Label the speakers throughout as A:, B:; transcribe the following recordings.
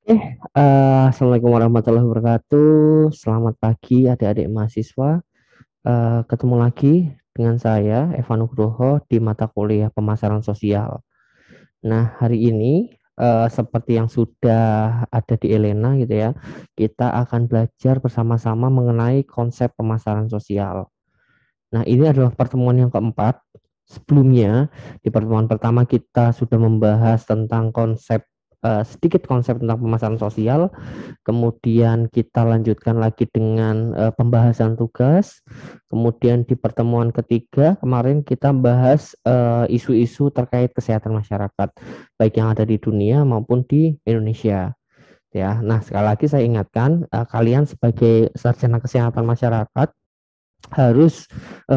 A: Assalamualaikum warahmatullahi wabarakatuh. Selamat pagi adik-adik mahasiswa. Ketemu lagi dengan saya, Evan Nugroho, di mata kuliah pemasaran sosial. Nah, hari ini seperti yang sudah ada di Elena gitu ya, kita akan belajar bersama-sama mengenai konsep pemasaran sosial. Nah, ini adalah pertemuan yang keempat. Sebelumnya, di pertemuan pertama kita sudah membahas tentang sedikit konsep tentang pemasaran sosial. Kemudian kita lanjutkan lagi dengan pembahasan tugas. Kemudian di pertemuan ketiga kemarin kita bahas isu-isu terkait kesehatan masyarakat, baik yang ada di dunia maupun di Indonesia. Ya, nah sekali lagi saya ingatkan kalian sebagai sarjana kesehatan masyarakat harus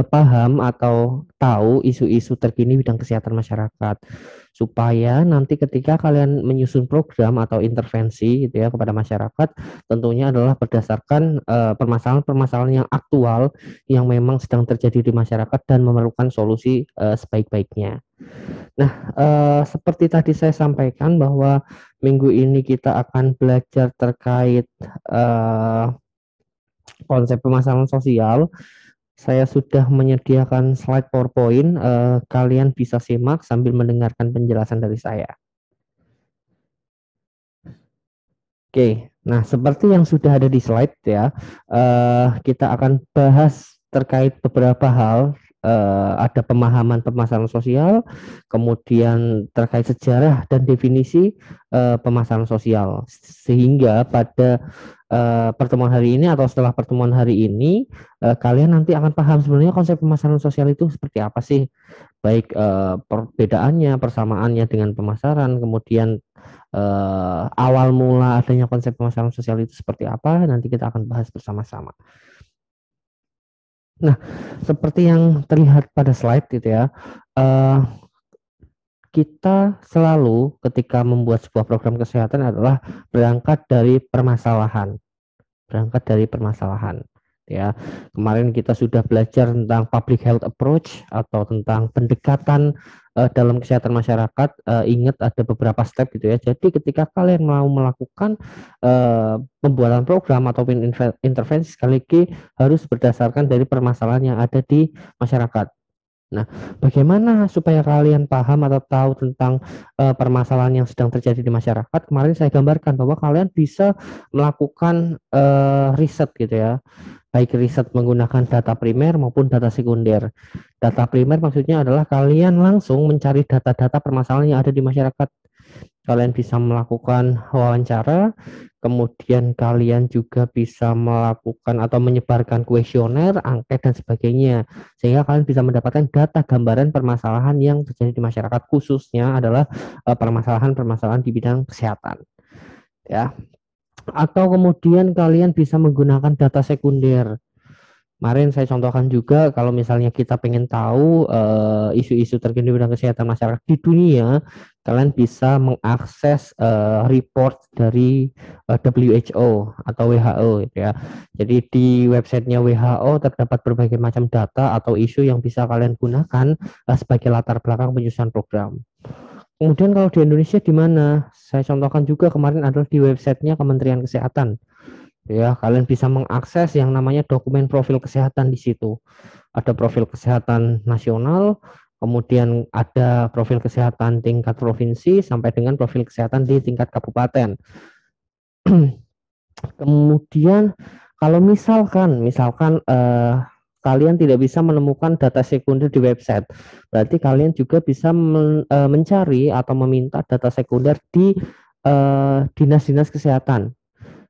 A: paham atau tahu isu-isu terkini bidang kesehatan masyarakat supaya nanti ketika kalian menyusun program atau intervensi gitu ya kepada masyarakat tentunya adalah berdasarkan permasalahan-permasalahan yang aktual yang memang sedang terjadi di masyarakat dan memerlukan solusi sebaik-baiknya. Nah, seperti tadi saya sampaikan bahwa minggu ini kita akan belajar terkait konsep pemasaran sosial. Saya sudah menyediakan slide PowerPoint. Kalian bisa simak sambil mendengarkan penjelasan dari saya. Oke, nah seperti yang sudah ada di slide ya, kita akan bahas terkait beberapa hal. Ada pemahaman pemasaran sosial, kemudian terkait sejarah dan definisi pemasaran sosial. Sehingga pada pertemuan hari ini atau setelah pertemuan hari ini, kalian nanti akan paham sebenarnya konsep pemasaran sosial itu seperti apa sih, baik perbedaannya, persamaannya dengan pemasaran, kemudian awal mula adanya konsep pemasaran sosial itu seperti apa, nanti kita akan bahas bersama-sama. Nah, seperti yang terlihat pada slide gitu ya, eh, kita selalu ketika membuat sebuah program kesehatan adalah berangkat dari permasalahan. Berangkat dari permasalahan ya. Kemarin kita sudah belajar tentang public health approach atau tentang pendekatan dalam kesehatan masyarakat. Ingat ada beberapa step gitu ya. Jadi ketika kalian mau melakukan pembuatan program ataupun intervensi sekali lagi harus berdasarkan dari permasalahan yang ada di masyarakat. Nah, bagaimana supaya kalian paham atau tahu tentang permasalahan yang sedang terjadi di masyarakat? Kemarin saya gambarkan bahwa kalian bisa melakukan riset gitu ya, baik riset menggunakan data primer maupun data sekunder. Data primer maksudnya adalah kalian langsung mencari data-data permasalahan yang ada di masyarakat. Kalian bisa melakukan wawancara, kemudian kalian juga bisa melakukan atau menyebarkan kuesioner, angket, dan sebagainya. Sehingga kalian bisa mendapatkan data gambaran permasalahan yang terjadi di masyarakat, khususnya adalah permasalahan-permasalahan di bidang kesehatan. Ya, atau kemudian kalian bisa menggunakan data sekunder. Kemarin saya contohkan juga kalau misalnya kita pengen tahu isu-isu terkini bidang kesehatan masyarakat di dunia, kalian bisa mengakses report dari WHO atau WHO gitu ya. Jadi di websitenya WHO terdapat berbagai macam data atau isu yang bisa kalian gunakan sebagai latar belakang penyusunan program. Kemudian kalau di Indonesia di mana? Saya contohkan juga kemarin adalah di websitenya Kementerian Kesehatan. Ya, kalian bisa mengakses yang namanya dokumen profil kesehatan di situ. Ada profil kesehatan nasional, kemudian ada profil kesehatan tingkat provinsi sampai dengan profil kesehatan di tingkat kabupaten. Kemudian kalau misalkan kalian tidak bisa menemukan data sekunder di website, berarti kalian juga bisa mencari atau meminta data sekunder di dinas-dinas kesehatan,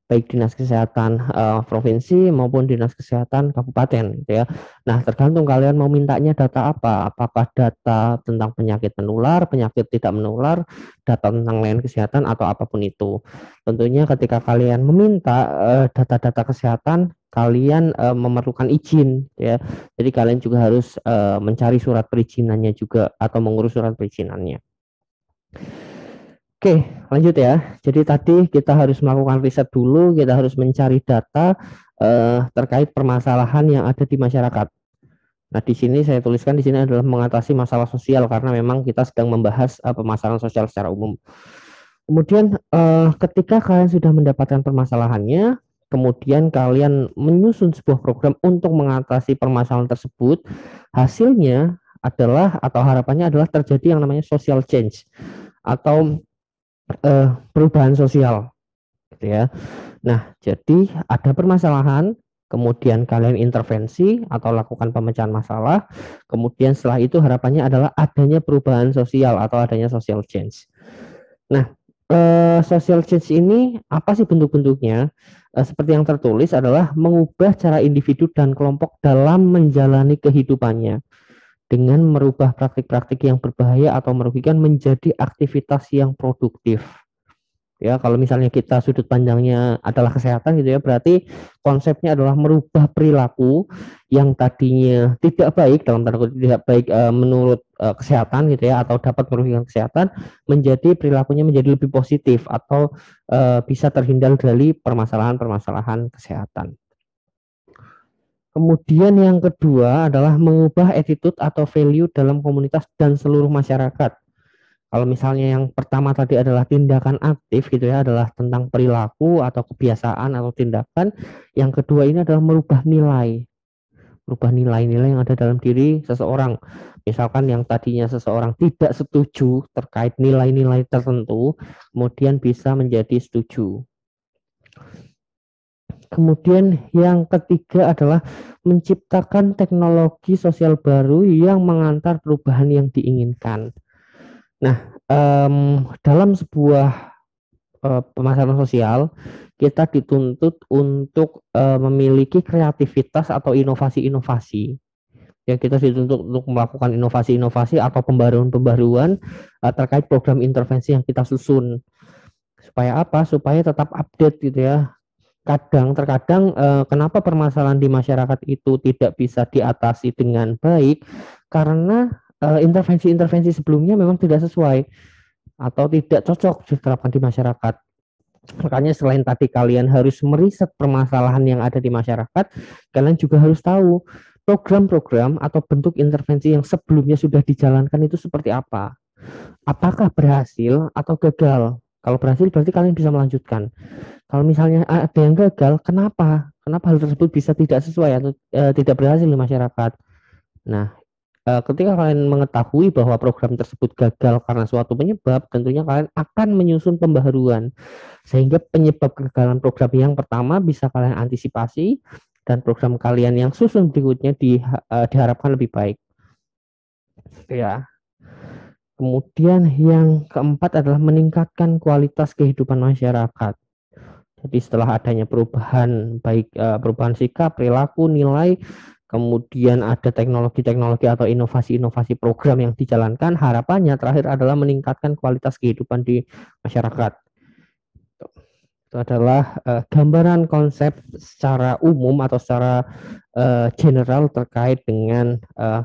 A: baik dinas kesehatan provinsi maupun dinas kesehatan kabupaten gitu ya. Nah, tergantung kalian mau mintanya data apa, apakah data tentang penyakit menular, penyakit tidak menular, data tentang layanan kesehatan atau apapun itu. Tentunya ketika kalian meminta data-data kesehatan, kalian memerlukan izin ya. Jadi kalian juga harus mencari surat perizinannya juga atau mengurus surat perizinannya. Oke, lanjut ya. Jadi tadi kita harus melakukan riset dulu, kita harus mencari data terkait permasalahan yang ada di masyarakat. Nah, di sini saya tuliskan di sini adalah mengatasi masalah sosial karena memang kita sedang membahas permasalahan sosial secara umum. Kemudian ketika kalian sudah mendapatkan permasalahannya, kemudian kalian menyusun sebuah program untuk mengatasi permasalahan tersebut, hasilnya adalah atau harapannya adalah terjadi yang namanya social change atau perubahan sosial, gitu ya. Nah, jadi ada permasalahan, kemudian kalian intervensi atau lakukan pemecahan masalah, kemudian setelah itu harapannya adalah adanya perubahan sosial atau adanya social change. Nah, social change ini apa sih bentuk-bentuknya? Seperti yang tertulis adalah mengubah cara individu dan kelompok dalam menjalani kehidupannya dengan merubah praktik-praktik yang berbahaya atau merugikan menjadi aktivitas yang produktif. Ya, kalau misalnya kita sudut pandangnya adalah kesehatan gitu ya, berarti konsepnya adalah merubah perilaku yang tadinya tidak baik dalam tanda kutip tidak baik menurut kesehatan gitu ya atau dapat merugikan kesehatan menjadi perilakunya menjadi lebih positif atau bisa terhindar dari permasalahan-permasalahan kesehatan. Kemudian yang kedua adalah mengubah attitude atau value dalam komunitas dan seluruh masyarakat. Kalau misalnya yang pertama tadi adalah tindakan aktif gitu ya, adalah tentang perilaku atau kebiasaan atau tindakan. Yang kedua ini adalah merubah nilai-nilai yang ada dalam diri seseorang. Misalkan yang tadinya seseorang tidak setuju terkait nilai-nilai tertentu, kemudian bisa menjadi setuju. Kemudian yang ketiga adalah menciptakan teknologi sosial baru yang mengantar perubahan yang diinginkan. Nah, dalam sebuah pemasaran sosial, kita dituntut untuk memiliki kreativitas atau inovasi-inovasi. Ya, kita dituntut untuk melakukan inovasi-inovasi atau pembaruan-pembaruan terkait program intervensi yang kita susun. Supaya apa? Supaya tetap update gitu ya. Terkadang kenapa permasalahan di masyarakat itu tidak bisa diatasi dengan baik karena intervensi-intervensi sebelumnya memang tidak sesuai atau tidak cocok diterapkan di masyarakat. Makanya selain tadi kalian harus meriset permasalahan yang ada di masyarakat, kalian juga harus tahu program-program atau bentuk intervensi yang sebelumnya sudah dijalankan itu seperti apa. Apakah berhasil atau gagal? Kalau berhasil berarti kalian bisa melanjutkan. Kalau misalnya ada yang gagal, kenapa? Kenapa hal tersebut bisa tidak sesuai atau tidak berhasil di masyarakat? Nah, ketika kalian mengetahui bahwa program tersebut gagal karena suatu penyebab, tentunya kalian akan menyusun pembaharuan sehingga penyebab kegagalan program yang pertama bisa kalian antisipasi dan program kalian yang susun berikutnya diharapkan lebih baik. Ya. Kemudian yang keempat adalah meningkatkan kualitas kehidupan masyarakat. Jadi setelah adanya perubahan baik perubahan sikap, perilaku, nilai, kemudian ada teknologi-teknologi atau inovasi-inovasi program yang dijalankan, harapannya terakhir adalah meningkatkan kualitas kehidupan di masyarakat. Itu adalah gambaran konsep secara umum atau secara general terkait dengan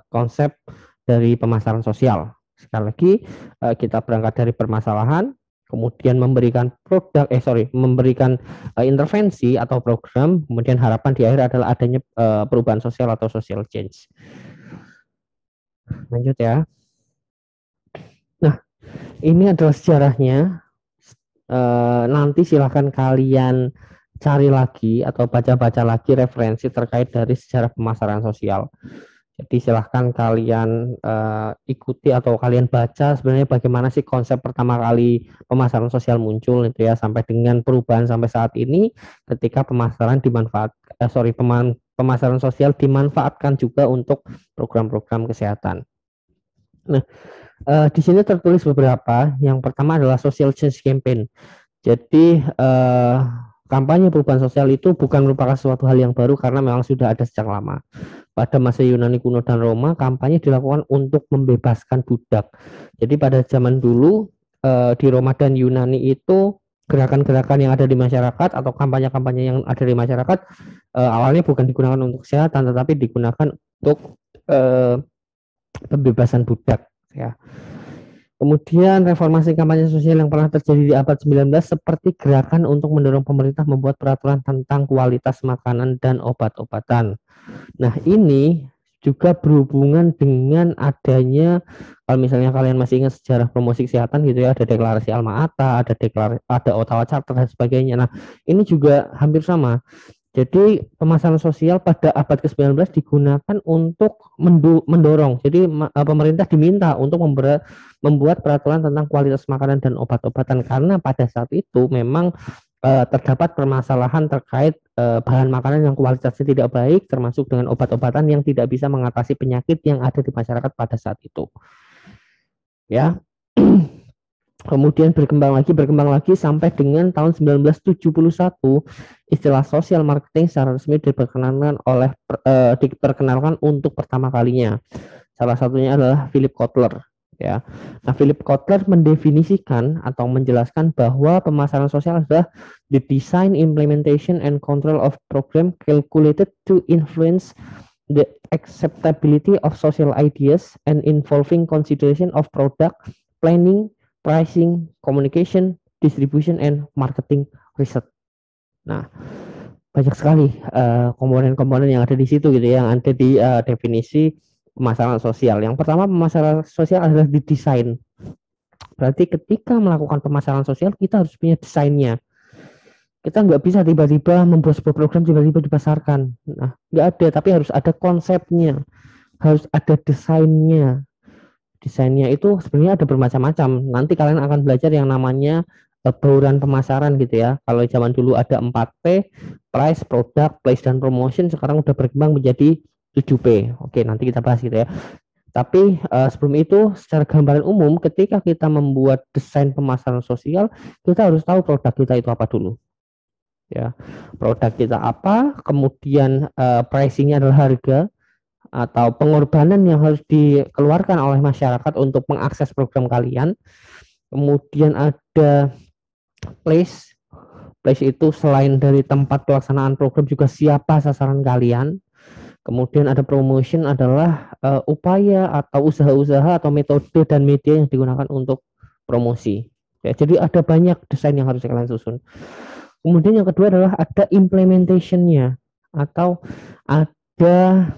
A: konsep dari pemasaran sosial. Sekali lagi kita berangkat dari permasalahan, kemudian memberikan memberikan intervensi atau program, kemudian harapan di akhir adalah adanya perubahan sosial atau social change. Lanjut ya. Nah, ini adalah sejarahnya. Nanti silahkan kalian cari lagi atau baca-baca lagi referensi terkait dari sejarah pemasaran sosial. Jadi silahkan kalian ikuti atau kalian baca sebenarnya bagaimana sih konsep pertama kali pemasaran sosial muncul itu ya sampai dengan perubahan sampai saat ini ketika pemasaran pemasaran sosial dimanfaatkan juga untuk program-program kesehatan. Nah, di sini tertulis beberapa. Yang pertama adalah social change campaign. Jadi kampanye perubahan sosial itu bukan merupakan suatu hal yang baru karena memang sudah ada sejak lama. Pada masa Yunani kuno dan Roma, kampanye dilakukan untuk membebaskan budak. Jadi pada zaman dulu di Roma dan Yunani itu gerakan-gerakan yang ada di masyarakat atau kampanye-kampanye yang ada di masyarakat awalnya bukan digunakan untuk kesehatan, tetapi digunakan untuk pembebasan budak. Ya. Kemudian reformasi kampanye sosial yang pernah terjadi di abad 19 seperti gerakan untuk mendorong pemerintah membuat peraturan tentang kualitas makanan dan obat-obatan. Nah, ini juga berhubungan dengan adanya, kalau misalnya kalian masih ingat sejarah promosi kesehatan gitu ya, ada deklarasi Alma-Ata, ada Ottawa Charter dan sebagainya. Nah, ini juga hampir sama. Jadi pemasaran sosial pada abad ke-19 digunakan untuk mendorong. Jadi pemerintah diminta untuk membuat peraturan tentang kualitas makanan dan obat-obatan, karena pada saat itu memang terdapat permasalahan terkait bahan makanan yang kualitasnya tidak baik, termasuk dengan obat-obatan yang tidak bisa mengatasi penyakit yang ada di masyarakat pada saat itu. Ya. Kemudian berkembang lagi sampai dengan tahun 1971 istilah social marketing secara resmi diperkenalkan untuk pertama kalinya. Salah satunya adalah Philip Kotler, ya. Nah, Philip Kotler mendefinisikan atau menjelaskan bahwa pemasaran sosial adalah the design, implementation, and control of program calculated to influence the acceptability of social ideas and involving consideration of product planning, pricing, communication, distribution, and marketing research. Nah, banyak sekali komponen-komponen yang ada di situ gitu ya, yang ada di definisi pemasaran sosial. Yang pertama, pemasaran sosial adalah didesain. Berarti ketika melakukan pemasaran sosial, kita harus punya desainnya. Kita nggak bisa tiba-tiba membuat sebuah program tiba-tiba dipasarkan. Nah, nggak ada, tapi harus ada konsepnya, harus ada desainnya. Desainnya itu sebenarnya ada bermacam-macam. Nanti kalian akan belajar yang namanya bauran pemasaran gitu ya. Kalau zaman dulu ada 4P, price, product, place, dan promotion. Sekarang udah berkembang menjadi 7P. Oke, nanti kita bahas gitu ya. Tapi sebelum itu, secara gambaran umum, ketika kita membuat desain pemasaran sosial, kita harus tahu produk kita itu apa dulu. Ya, produk kita apa, kemudian pricingnya adalah harga, atau pengorbanan yang harus dikeluarkan oleh masyarakat untuk mengakses program kalian. Kemudian ada place. Place itu selain dari tempat pelaksanaan program juga siapa sasaran kalian. Kemudian ada promotion, adalah upaya atau usaha-usaha atau metode dan media yang digunakan untuk promosi. Ya, jadi ada banyak desain yang harus kalian susun. Kemudian yang kedua adalah ada implementation-nya, atau ada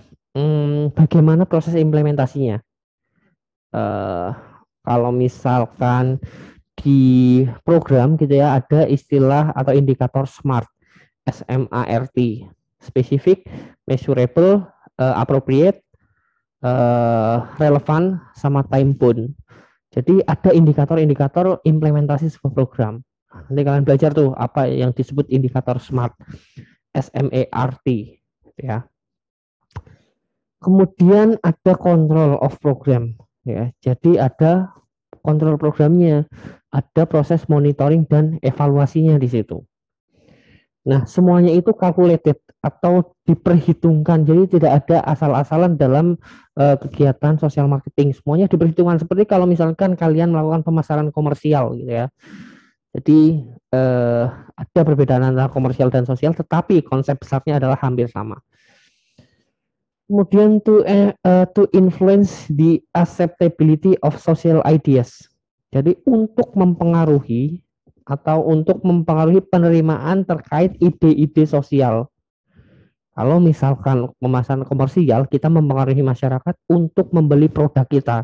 A: bagaimana proses implementasinya. Kalau misalkan di program gitu ya, ada istilah atau indikator SMART, SMART, specific, measurable, appropriate, relevan, sama time bound. Jadi ada indikator-indikator implementasi sebuah program. Nanti kalian belajar tuh apa yang disebut indikator SMART, SMART, ya. Kemudian ada control of program, ya. Jadi ada kontrol programnya, ada proses monitoring dan evaluasinya di situ. Nah, semuanya itu calculated atau diperhitungkan. Jadi tidak ada asal-asalan dalam kegiatan sosial marketing. Semuanya diperhitungkan, seperti kalau misalkan kalian melakukan pemasaran komersial gitu ya. Jadi ada perbedaan antara komersial dan sosial, tetapi konsep besarnya adalah hampir sama. Kemudian to influence the acceptability of social ideas. Jadi untuk mempengaruhi penerimaan terkait ide-ide sosial. Kalau misalkan pemasaran komersial, kita mempengaruhi masyarakat untuk membeli produk kita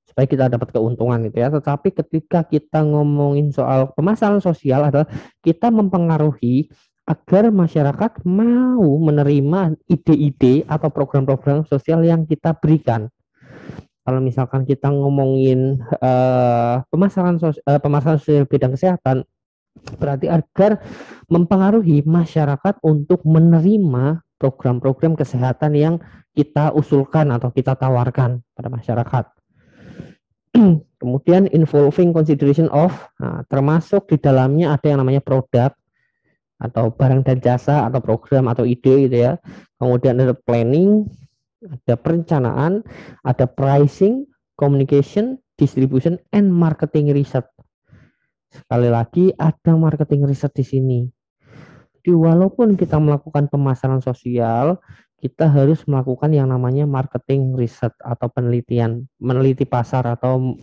A: supaya kita dapat keuntungan gitu ya. Tetapi ketika kita ngomongin soal pemasaran sosial, adalah kita mempengaruhi agar masyarakat mau menerima ide-ide atau program-program sosial yang kita berikan. Kalau misalkan kita ngomongin pemasaran sosial bidang kesehatan, berarti agar mempengaruhi masyarakat untuk menerima program-program kesehatan yang kita usulkan atau kita tawarkan pada masyarakat. Kemudian involving consideration of, termasuk di dalamnya ada yang namanya produk atau barang dan jasa atau program atau ide gitu ya. Kemudian ada planning, ada perencanaan, ada pricing, communication, distribution, and marketing research. Sekali lagi ada marketing research di sini. Jadi walaupun kita melakukan pemasaran sosial, kita harus melakukan yang namanya marketing research atau penelitian, meneliti pasar atau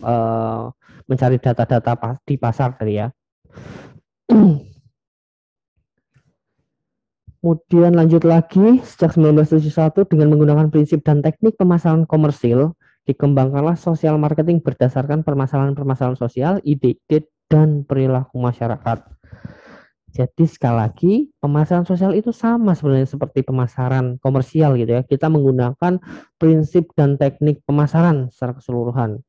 A: mencari data-data di pasar tadi ya. Kemudian lanjut lagi, sejak 1971 dengan menggunakan prinsip dan teknik pemasaran komersil, dikembangkanlah sosial marketing berdasarkan permasalahan-permasalahan sosial, ide-ide, dan perilaku masyarakat. Jadi sekali lagi, pemasaran sosial itu sama sebenarnya seperti pemasaran komersial gitu ya. Kita menggunakan prinsip dan teknik pemasaran secara keseluruhan.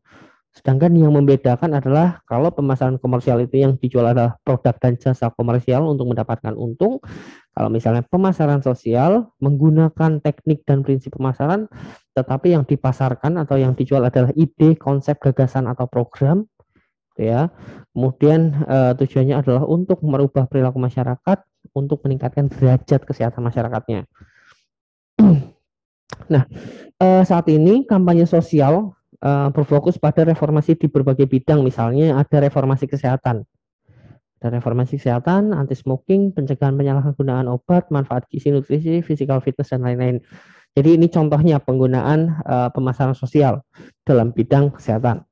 A: Sedangkan yang membedakan adalah kalau pemasaran komersial itu yang dijual adalah produk dan jasa komersial untuk mendapatkan untung. Kalau misalnya pemasaran sosial menggunakan teknik dan prinsip pemasaran, tetapi yang dipasarkan atau yang dijual adalah ide, konsep, gagasan atau program, ya. Kemudian tujuannya adalah untuk merubah perilaku masyarakat untuk meningkatkan derajat kesehatan masyarakatnya. Nah, saat ini kampanye sosial berfokus pada reformasi di berbagai bidang, misalnya ada reformasi kesehatan. Ada reformasi kesehatan, anti smoking, pencegahan penyalahgunaan obat, manfaat gizi, nutrisi, physical fitness, dan lain-lain. Jadi ini contohnya penggunaan pemasaran sosial dalam bidang kesehatan.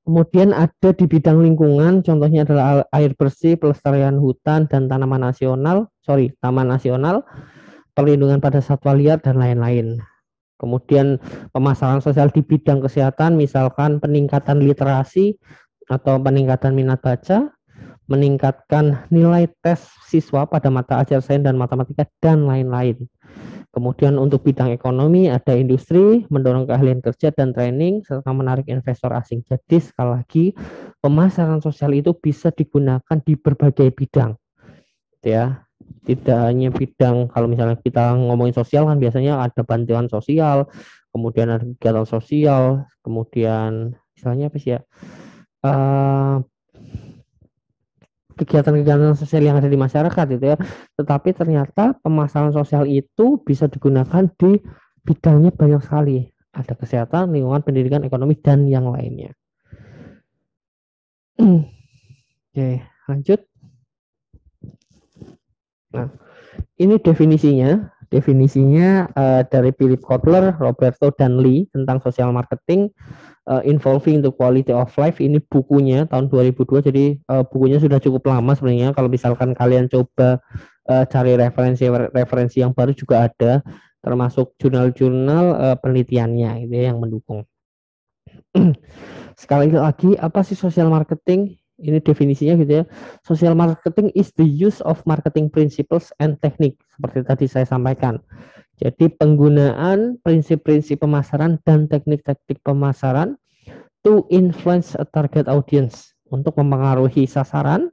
A: Kemudian ada di bidang lingkungan, contohnya adalah air bersih, pelestarian hutan dan taman nasional, perlindungan pada satwa liar dan lain-lain. Kemudian pemasaran sosial di bidang kesehatan, misalkan peningkatan literasi atau peningkatan minat baca, meningkatkan nilai tes siswa pada mata ajar sains dan matematika dan lain-lain. Kemudian untuk bidang ekonomi ada industri, mendorong keahlian kerja dan training, serta menarik investor asing. Jadi sekali lagi pemasaran sosial itu bisa digunakan di berbagai bidang, ya. Tidak hanya bidang, kalau misalnya kita ngomongin sosial kan biasanya ada bantuan sosial, kemudian ada kegiatan sosial, kemudian misalnya apa sih ya, kegiatan-kegiatan sosial yang ada di masyarakat itu ya. Tetapi ternyata pemasaran sosial itu bisa digunakan di bidangnya banyak sekali. Ada kesehatan, lingkungan, pendidikan, ekonomi, dan yang lainnya. Oke, lanjut. Nah, ini definisinya. Definisinya dari Philip Kotler, Roberto, dan Lee tentang social marketing. Involving the Quality of Life, ini bukunya tahun 2002, jadi bukunya sudah cukup lama sebenarnya. Kalau misalkan kalian coba cari referensi yang baru juga ada, termasuk jurnal-jurnal penelitiannya itu yang mendukung. Sekali lagi, apa sih social marketing? Ini definisinya gitu ya. Social marketing is the use of marketing principles and technique, seperti tadi saya sampaikan. Jadi penggunaan prinsip-prinsip pemasaran dan teknik-teknik pemasaran to influence a target audience, untuk mempengaruhi sasaran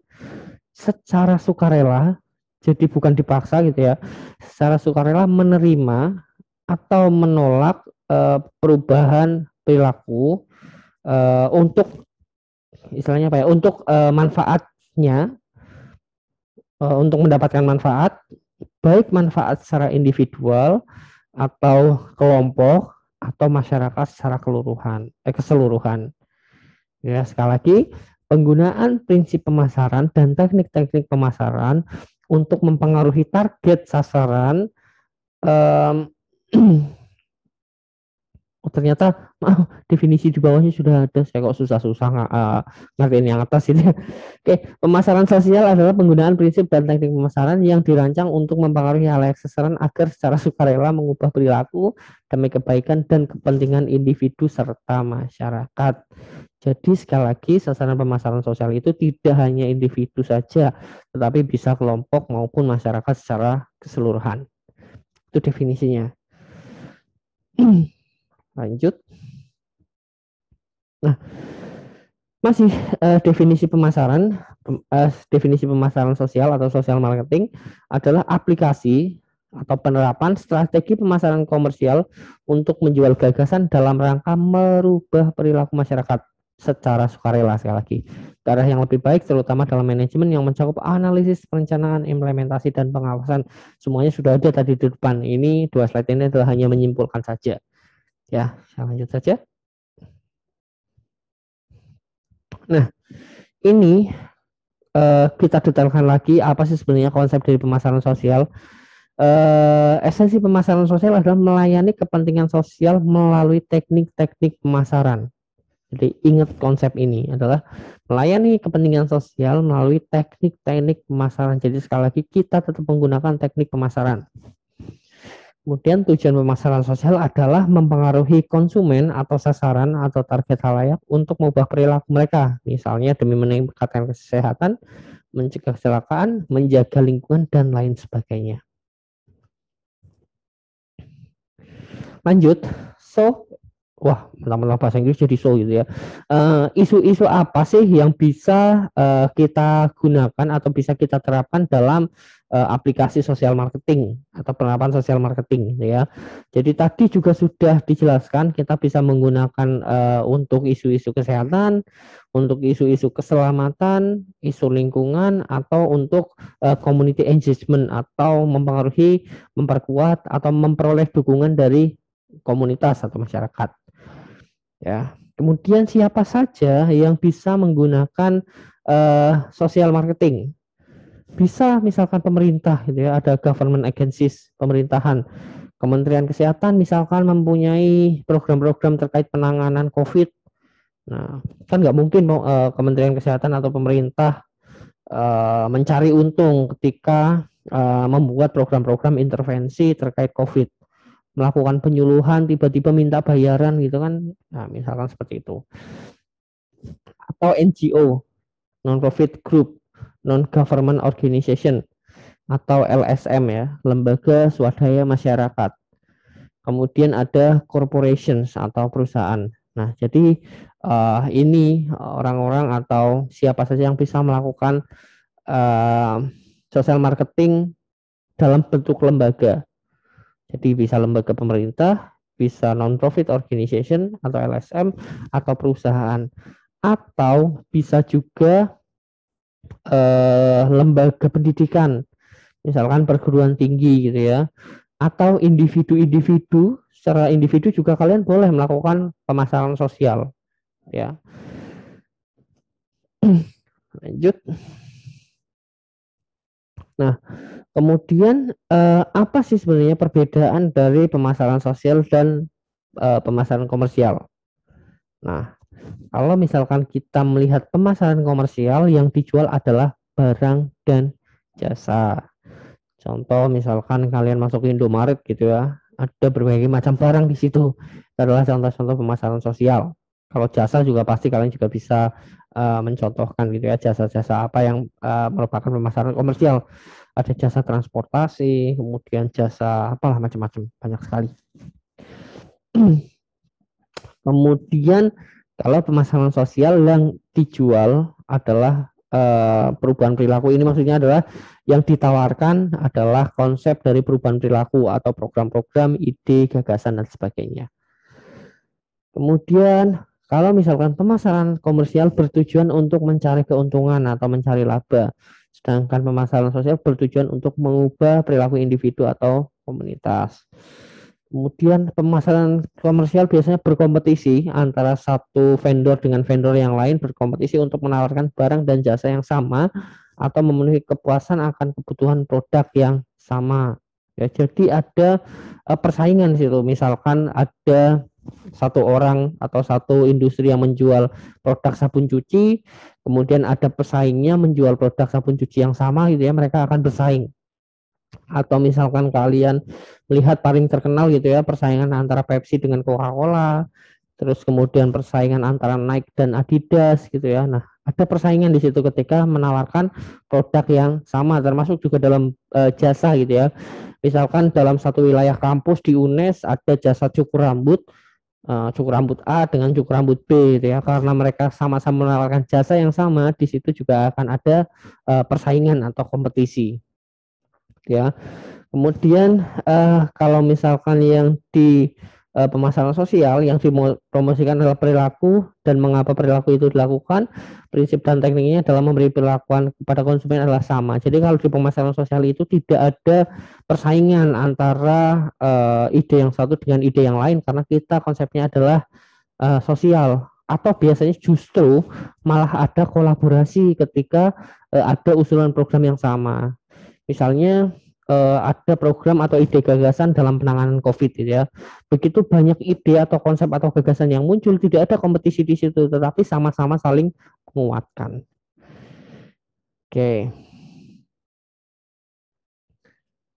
A: secara sukarela, jadi bukan dipaksa gitu ya, secara sukarela menerima atau menolak perubahan perilaku untuk istilahnya apa ya, untuk manfaatnya, untuk mendapatkan manfaat, baik manfaat secara individual atau kelompok atau masyarakat secara keseluruhan. Ya, sekali lagi, penggunaan prinsip pemasaran dan teknik-teknik pemasaran untuk mempengaruhi target sasaran. Oh, ternyata definisi di bawahnya sudah ada, saya kok susah-susah ngertiin yang atas ini. Oke, pemasaran sosial adalah penggunaan prinsip dan teknik pemasaran yang dirancang untuk mempengaruhi halayak sasaran agar secara sukarela mengubah perilaku demi kebaikan dan kepentingan individu serta masyarakat. Jadi sekali lagi, sasaran pemasaran sosial itu tidak hanya individu saja, tetapi bisa kelompok maupun masyarakat secara keseluruhan. Itu definisinya. Lanjut. Nah, masih definisi pemasaran sosial atau social marketing adalah aplikasi atau penerapan strategi pemasaran komersial untuk menjual gagasan dalam rangka merubah perilaku masyarakat secara sukarela, sekali lagi, ke arah yang lebih baik, terutama dalam manajemen yang mencakup analisis, perencanaan, implementasi, dan pengawasan. Semuanya sudah ada tadi di depan. Ini 2 slide ini adalah hanya menyimpulkan saja. Ya, saya lanjut saja. Nah, ini kita detailkan lagi apa sih sebenarnya konsep dari pemasaran sosial. Esensi pemasaran sosial adalah melayani kepentingan sosial melalui teknik-teknik pemasaran. Jadi ingat konsep ini adalah melayani kepentingan sosial melalui teknik-teknik pemasaran. Jadi sekali lagi kita tetap menggunakan teknik pemasaran. Kemudian tujuan pemasaran sosial adalah mempengaruhi konsumen atau sasaran atau target halayak untuk mengubah perilaku mereka. Misalnya demi meningkatkan kesehatan, mencegah kecelakaan, menjaga lingkungan, dan lain sebagainya. Lanjut, wah, mentang-mentang bahasa Inggris jadi gitu ya. Isu-isu apa sih yang bisa kita gunakan atau bisa kita terapkan dalam aplikasi sosial marketing atau penerapan sosial marketing gitu ya. Jadi tadi juga sudah dijelaskan kita bisa menggunakan untuk isu-isu kesehatan, untuk isu-isu keselamatan, isu lingkungan, atau untuk community engagement atau mempengaruhi, memperkuat atau memperoleh dukungan dari komunitas atau masyarakat. Ya, kemudian siapa saja yang bisa menggunakan sosial marketing? Bisa misalkan pemerintah gitu ya, ada government agencies, pemerintahan. Kementerian Kesehatan misalkan mempunyai program-program terkait penanganan COVID. Nah, kan nggak mungkin Kementerian Kesehatan atau pemerintah mencari untung ketika membuat program-program intervensi terkait COVID, melakukan penyuluhan tiba-tiba minta bayaran gitu kan. Nah, misalkan seperti itu. Atau NGO, non-profit group, non-government organization, atau LSM ya, lembaga swadaya masyarakat. Kemudian ada corporations atau perusahaan. Nah, jadi ini orang-orang atau siapa saja yang bisa melakukan social marketing dalam bentuk lembaga. Jadi bisa lembaga pemerintah, bisa non-profit organization atau LSM, atau perusahaan, atau bisa juga lembaga pendidikan, misalkan perguruan tinggi gitu ya, atau individu-individu. Secara individu juga kalian boleh melakukan pemasaran sosial ya. Lanjut. Nah, kemudian apa sih sebenarnya perbedaan dari pemasaran sosial dan pemasaran komersial? Nah, kalau misalkan kita melihat pemasaran komersial, yang dijual adalah barang dan jasa. Contoh misalkan kalian masuk ke Indomaret gitu ya, ada berbagai macam barang di situ. Itu adalah contoh-contoh pemasaran sosial. Kalau jasa juga pasti kalian juga bisa mencontohkan gitu ya, jasa-jasa apa yang merupakan pemasaran komersial. Ada jasa transportasi, kemudian jasa apalah macam-macam, banyak sekali. Kemudian kalau pemasaran sosial yang dijual adalah perubahan perilaku, ini maksudnya adalah yang ditawarkan adalah konsep dari perubahan perilaku atau program-program, ide, gagasan, dan sebagainya. Kemudian kalau misalkan pemasaran komersial bertujuan untuk mencari keuntungan atau mencari laba, sedangkan pemasaran sosial bertujuan untuk mengubah perilaku individu atau komunitas. Kemudian pemasaran komersial biasanya berkompetisi antara satu vendor dengan vendor yang lain, berkompetisi untuk menawarkan barang dan jasa yang sama atau memenuhi kepuasan akan kebutuhan produk yang sama. Ya, jadi ada persaingan di situ. Misalkan ada satu orang atau satu industri yang menjual produk sabun cuci, kemudian ada pesaingnya menjual produk sabun cuci yang sama gitu ya, mereka akan bersaing. Atau misalkan kalian melihat paling terkenal gitu ya, persaingan antara Pepsi dengan Coca-Cola, terus kemudian persaingan antara Nike dan Adidas gitu ya. Nah, ada persaingan di situ ketika menawarkan produk yang sama, termasuk juga dalam jasa gitu ya. Misalkan dalam satu wilayah kampus di UNES ada jasa cukur rambut A dengan cukur rambut B gitu ya. Karena mereka sama-sama menawarkan jasa yang sama, di situ juga akan ada persaingan atau kompetisi ya. Kemudian kalau misalkan yang di pemasaran sosial yang dipromosikan adalah perilaku dan mengapa perilaku itu dilakukan, prinsip dan tekniknya dalam memberi perlakuan kepada konsumen adalah sama. Jadi kalau di pemasaran sosial itu tidak ada persaingan antara ide yang satu dengan ide yang lain, karena kita konsepnya adalah sosial, atau biasanya justru malah ada kolaborasi ketika ada usulan program yang sama. Misalnya ada program atau ide gagasan dalam penanganan COVID gitu ya. Begitu banyak ide atau konsep atau gagasan yang muncul, tidak ada kompetisi di situ, tetapi sama-sama saling menguatkan. Oke.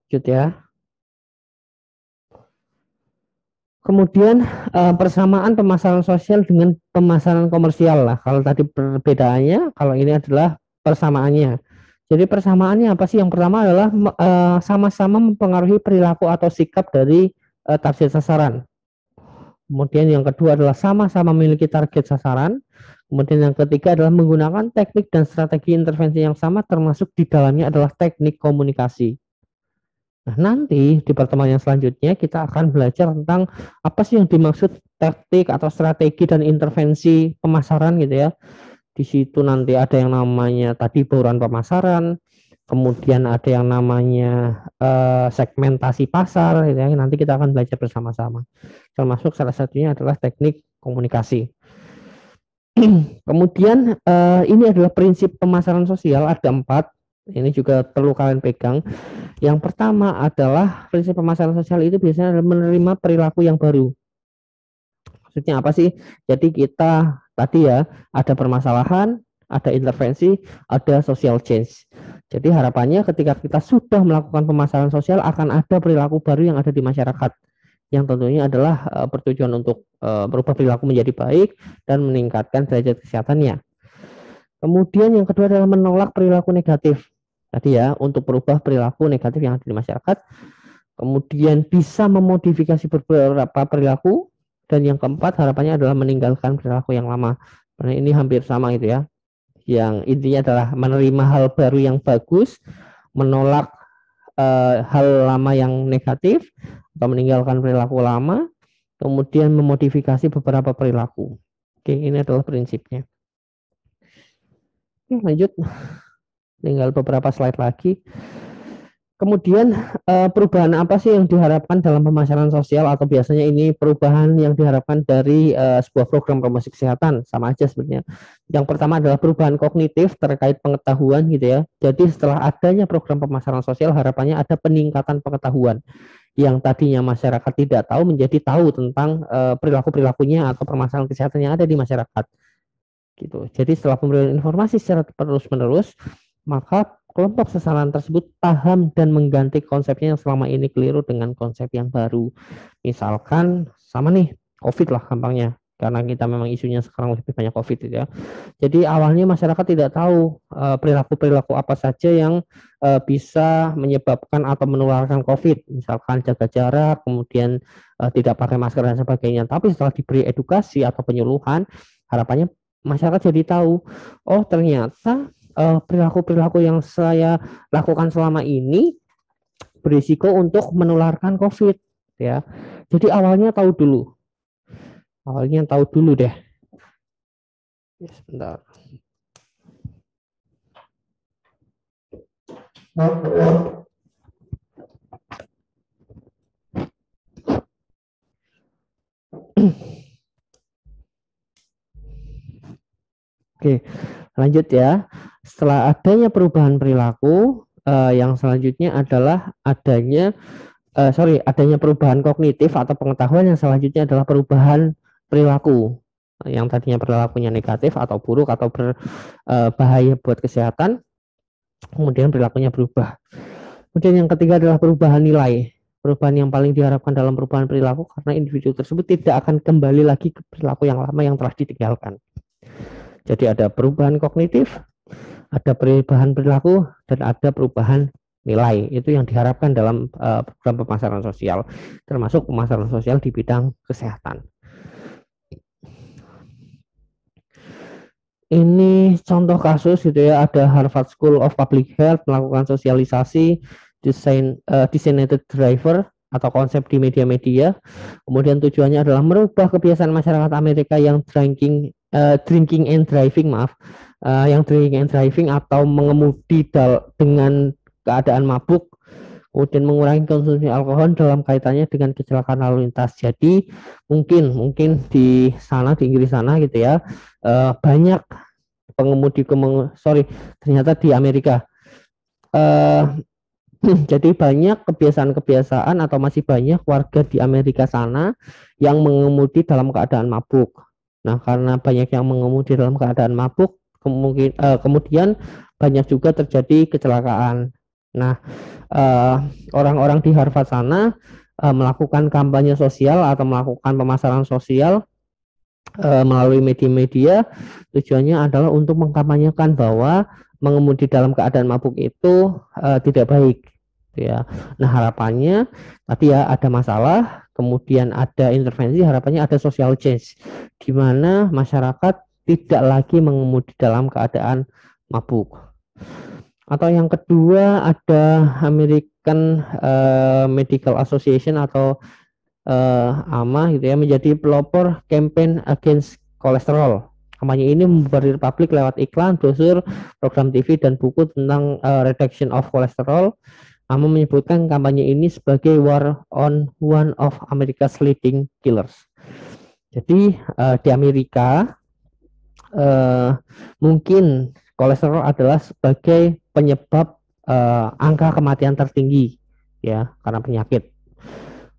A: Lanjut ya. Kemudian persamaan pemasaran sosial dengan pemasaran komersial lah. Kalau tadi perbedaannya, kalau ini adalah persamaannya. Jadi persamaannya apa sih? Yang pertama adalah sama-sama mempengaruhi perilaku atau sikap dari target sasaran. Kemudian yang kedua adalah sama-sama memiliki target sasaran. Kemudian yang ketiga adalah menggunakan teknik dan strategi intervensi yang sama, termasuk di dalamnya adalah teknik komunikasi. Nah, nanti di pertemuan yang selanjutnya kita akan belajar tentang apa sih yang dimaksud taktik atau strategi dan intervensi pemasaran gitu ya. Di situ nanti ada yang namanya tadi bauran pemasaran, kemudian ada yang namanya segmentasi pasar gitu ya. Nanti kita akan belajar bersama-sama. Termasuk salah satunya adalah teknik komunikasi. Kemudian ini adalah prinsip pemasaran sosial, ada 4. Ini juga perlu kalian pegang. Yang pertama adalah prinsip pemasaran sosial itu biasanya adalah menerima perilaku yang baru. Maksudnya apa sih? Jadi kita tadi ya ada permasalahan, ada intervensi, ada social change. Jadi harapannya ketika kita sudah melakukan pemasaran sosial akan ada perilaku baru yang ada di masyarakat, yang tentunya adalah bertujuan untuk berubah perilaku menjadi baik dan meningkatkan derajat kesehatannya. Kemudian yang kedua adalah menolak perilaku negatif. Tadi ya, untuk berubah perilaku negatif yang ada di masyarakat. Kemudian bisa memodifikasi beberapa perilaku. Dan yang keempat harapannya adalah meninggalkan perilaku yang lama. Karena ini hampir sama gitu ya. Yang intinya adalah menerima hal baru yang bagus, menolak hal lama yang negatif, atau meninggalkan perilaku lama, kemudian memodifikasi beberapa perilaku. Oke, ini adalah prinsipnya. Oke, lanjut. Tinggal beberapa slide lagi. Kemudian perubahan apa sih yang diharapkan dalam pemasaran sosial, atau biasanya ini perubahan yang diharapkan dari sebuah program promosi kesehatan? Sama aja sebenarnya. Yang pertama adalah perubahan kognitif terkait pengetahuan gitu ya. Jadi setelah adanya program pemasaran sosial harapannya ada peningkatan pengetahuan. Yang tadinya masyarakat tidak tahu menjadi tahu tentang perilaku-perilakunya atau permasalahan kesehatan yang ada di masyarakat. Gitu. Jadi setelah pemberian informasi secara terus-menerus, maka kelompok sasaran tersebut paham dan mengganti konsepnya yang selama ini keliru dengan konsep yang baru. Misalkan sama nih COVID lah gampangnya, karena kita memang isunya sekarang lebih banyak COVID ya. Jadi awalnya masyarakat tidak tahu perilaku-perilaku apa saja yang bisa menyebabkan atau menularkan COVID. Misalkan jaga jarak, kemudian tidak pakai masker dan sebagainya. Tapi setelah diberi edukasi atau penyuluhan, harapannya masyarakat jadi tahu, oh ternyata perilaku-perilaku yang saya lakukan selama ini berisiko untuk menularkan COVID ya. Jadi awalnya tahu dulu. Awalnya tahu dulu deh. Ya, sebentar. Oke, lanjut ya. Setelah adanya perubahan perilaku, yang selanjutnya adalah adanya perubahan kognitif atau pengetahuan. Yang selanjutnya adalah perubahan perilaku. Yang tadinya perilakunya negatif atau buruk atau berbahaya buat kesehatan, kemudian perilakunya berubah. Kemudian yang ketiga adalah perubahan nilai. Perubahan yang paling diharapkan dalam perubahan perilaku karena individu tersebut tidak akan kembali lagi ke perilaku yang lama yang telah ditinggalkan. Jadi ada perubahan kognitif, ada perubahan perilaku, dan ada perubahan nilai. Itu yang diharapkan dalam program pemasaran sosial, termasuk pemasaran sosial di bidang kesehatan. Ini contoh kasus gitu ya, ada Harvard School of Public Health melakukan sosialisasi designated driver atau konsep di media-media. Kemudian tujuannya adalah merubah kebiasaan masyarakat Amerika yang drinking and driving, yang drinking and driving atau mengemudi dengan keadaan mabuk, kemudian mengurangi konsumsi alkohol dalam kaitannya dengan kecelakaan lalu lintas. Jadi mungkin di sana, di Inggris sana gitu ya, banyak pengemudi ternyata di Amerika Jadi banyak kebiasaan-kebiasaan atau masih banyak warga di Amerika sana yang mengemudi dalam keadaan mabuk. Nah, karena banyak yang mengemudi dalam keadaan mabuk, kemudian banyak juga terjadi kecelakaan. Nah, eh, orang-orang di Harvard sana melakukan kampanye sosial atau melakukan pemasaran sosial melalui media-media. Tujuannya adalah untuk mengkampanyekan bahwa mengemudi dalam keadaan mabuk itu tidak baik, ya. Nah, harapannya tadi ya ada masalah, kemudian ada intervensi, harapannya ada social change di mana masyarakat tidak lagi mengemudi dalam keadaan mabuk. Atau yang kedua ada American Medical Association atau AMA gitu ya, menjadi pelopor campaign against kolesterol. Kampanye ini membombardir publik lewat iklan, brosur, program TV, dan buku tentang reduction of kolesterol. AMA menyebutkan kampanye ini sebagai war on one of America's leading killers. Jadi di Amerika mungkin kolesterol adalah sebagai penyebab angka kematian tertinggi ya karena penyakit.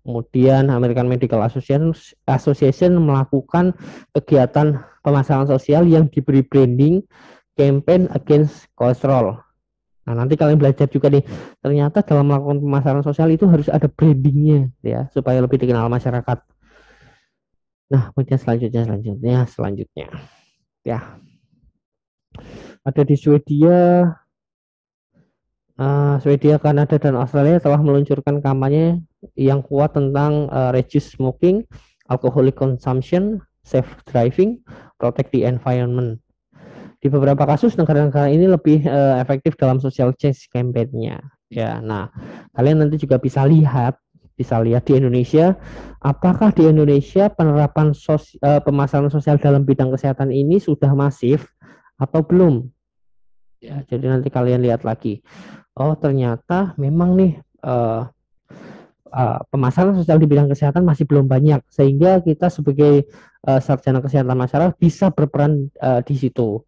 A: Kemudian American Medical Association melakukan kegiatan pemasaran sosial yang diberi branding campaign against kolesterol. Nah, nanti kalian belajar juga nih, ternyata dalam melakukan pemasaran sosial itu harus ada brandingnya ya, supaya lebih dikenal masyarakat. Nah, kemudian selanjutnya. Ya, ada di Swedia, Kanada, dan Australia telah meluncurkan kampanye yang kuat tentang reduce smoking, alcoholic consumption, safe driving, protect the environment. Di beberapa kasus negara-negara ini lebih efektif dalam social change campaign-nya. Ya, nah kalian nanti juga bisa lihat di Indonesia, apakah di Indonesia penerapan pemasaran sosial dalam bidang kesehatan ini sudah masif atau belum? Ya, jadi nanti kalian lihat lagi. Oh, ternyata memang nih pemasaran sosial di bidang kesehatan masih belum banyak, sehingga kita sebagai sarjana kesehatan masyarakat bisa berperan di situ.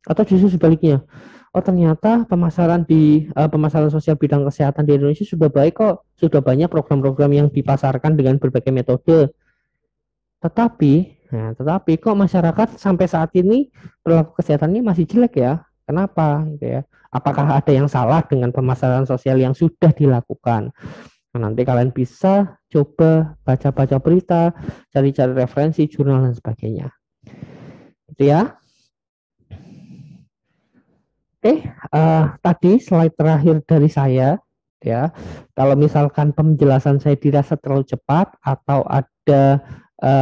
A: Atau justru sebaliknya, oh ternyata pemasaran sosial bidang kesehatan di Indonesia sudah baik kok, sudah banyak program-program yang dipasarkan dengan berbagai metode. Tetapi kok masyarakat sampai saat ini perilaku kesehatannya masih jelek ya? Kenapa? Gitu ya. Apakah ada yang salah dengan pemasaran sosial yang sudah dilakukan? Nah, nanti kalian bisa coba baca-baca berita, cari-cari referensi, jurnal, dan sebagainya. Itu ya. Tadi slide terakhir dari saya ya. Kalau misalkan penjelasan saya dirasa terlalu cepat atau ada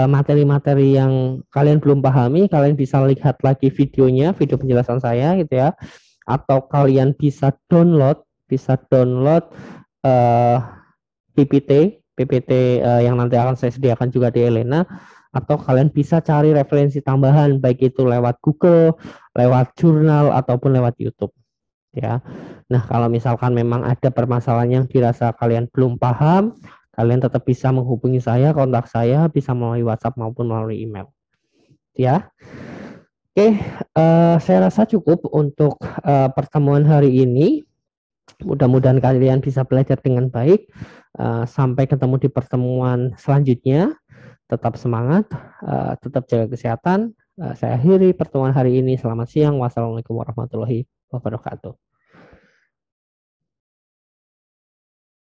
A: materi-materi yang kalian belum pahami, kalian bisa lihat lagi videonya, video penjelasan saya gitu ya. Atau kalian bisa download uh, PPT yang nanti akan saya sediakan juga di Elena, atau kalian bisa cari referensi tambahan baik itu lewat Google, lewat jurnal, ataupun lewat YouTube ya. Nah, kalau misalkan memang ada permasalahan yang dirasa kalian belum paham, kalian tetap bisa menghubungi saya, kontak saya bisa melalui WhatsApp maupun melalui email ya. Oke, saya rasa cukup untuk pertemuan hari ini. Mudah-mudahan kalian bisa belajar dengan baik. Sampai ketemu di pertemuan selanjutnya. Tetap semangat, tetap jaga kesehatan. Saya akhiri pertemuan hari ini. Selamat siang. Wassalamualaikum warahmatullahi wabarakatuh.